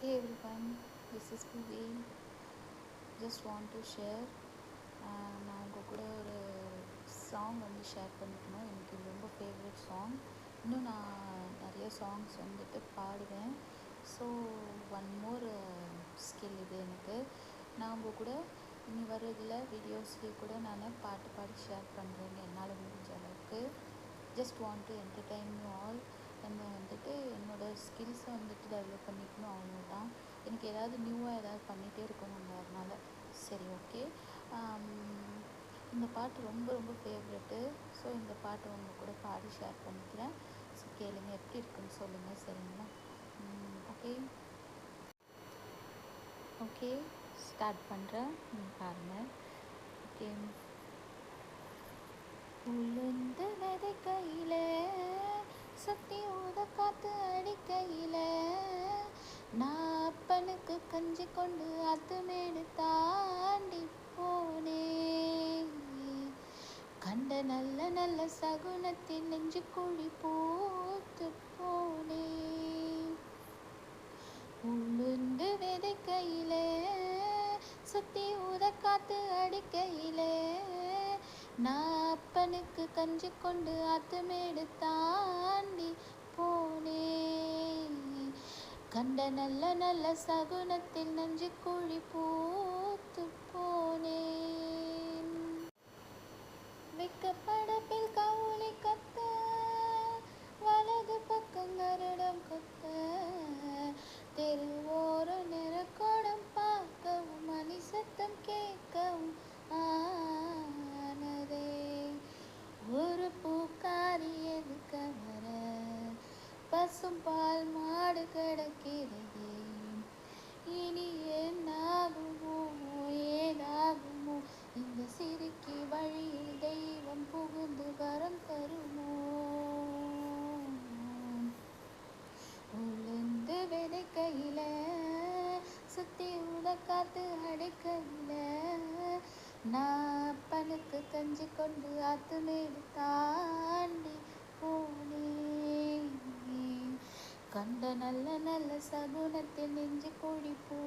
Hey everyone, this is Puvi. Just want to share. நான் உங்கள் கூட ஒரு சாங் வந்து ஷேர் பண்ணிக்கணும். எனக்கு இது ரொம்ப ஃபேவரட் சாங். இன்னும் நான் நிறைய சாங்ஸ் வந்துட்டு பாடுவேன். ஸோ ஒன் மோர் ஸ்கில் இது எனக்கு. நான் உங்கள் கூட இனி வர்றதில் வீடியோஸ்லேயே கூட நான் பாட்டு பாடி ஷேர் பண்ணுறேன் என்னால் முடிஞ்ச அளவுக்கு. Just want to entertain you all. நம்ம வந்துட்டு என்னோடய ஸ்கில்ஸை வந்துட்டு டெவலப் பண்ணிக்கணும், அவ்வளோதான். எனக்கு ஏதாவது நியூவாக ஏதாவது பண்ணிகிட்டே இருக்கணுங்க, அதனால் சரி ஓகே. இந்த பாட்டு ரொம்ப ரொம்ப ஃபேவரெட்டு. ஸோ இந்த பாட்டு உங்கள் கூட பாடி ஷேர் பண்ணிக்கிறேன். ஸோ கேளுங்க, எப்படி இருக்குன்னு சொல்லுங்கள், சரிங்களா? ஓகே ஓகே ஸ்டார்ட் பண்ணுறேன், பாருங்கள். ஓகே. உளுந்து விதைக்கையில சுத்தி ஊத காத்து அடிக்கையில நான் அப்பனுக்கு கஞ்சி கொண்டு அத்துமேடு தாண்டி போனேன். கண்ட நல்ல நல்ல சகுனத்தின் நெஞ்சு குழி பூத்து போனேன். உளுந்து விதைக்கையில சுத்தி ஊத காத்து அடிக்கையில நான் அப்பனுக்கு கஞ்சி கொண்டு அத்துமேடு தாண்டி போனேன். கண்ட நல்ல நல்ல சகுனத்தில் நெஞ்சு குழி பூத்து போனேன். வெக்கப்படப்பில் கவுளி கத்த வலது பக்கம் கருடம் கொத்த தெருவோர நெருக்கோடம் பார்க்கவும் மணி சத்தம் கேட்கவும் ஆனதே. ஒரு பூக்காரி எதுக்க வர பசும் பால் மாடு கிடக்கிறதே. இனி என்னாகுமோ ஏதாகுமோ, இந்த சிறுக்கி வழியில் தெய்வம் புகுந்து வரம் தருமோ. உளுந்து விதைக்கையில சுத்தி ஊத காத்து அடைக்கையில நான் அப்பனுக்கு கஞ்சி கொண்டு அத்துமேடு தாண்டி போனேன். கண்ட நல்ல நல்ல சகுனத்தில் நெஞ்சு குழி பூ